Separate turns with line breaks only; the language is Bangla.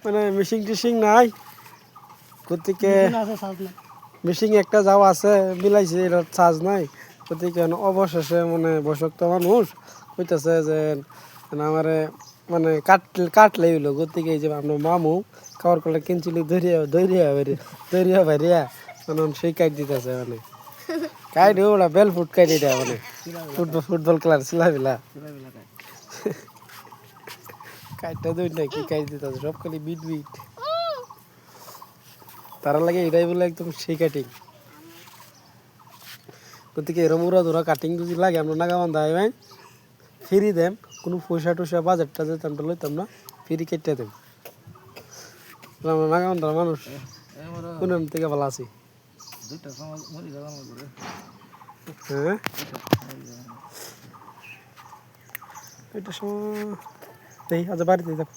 মানে মিশিং টিশিং নাই গতিকে মিশিং একটা যাওয়া আছে মিলাইছে এটা চার্জ নাই গতিকে অবশেষে মানে বয়সক্ত মানুষ কইতেছে যে আমারে মানে কাটলে হইলো গতিকে এই যে আপনার মামু খাওয়ার করলে কিনছিল দরিয়া ভাইরিয়া মানে সেই কাট দিতেছে মানে কাইট ওরা বেল ফুট কাটি দেয় মানে ফুটবল খেলার ছিলাবিলা কাইটটা দুই না কি কাইট দিতেছে সব খালি বিট বিট তারা লাগে এটাই বলে একদম সেই কাটিং গতিকে এরম উড়া ধরা কাটিং যদি লাগে আমরা নাগাবান্ধা ভাই ফ্রি দেন কোনো পয়সা টয়সা বাজেটটা যেতাম লইতাম না ফ্রি কেটে দেন আমরা নাগাবান্ধার মানুষ কোন থেকে ভালো আছি হ্যাঁ এটা সময় এই আজ বাড়িতে যাবো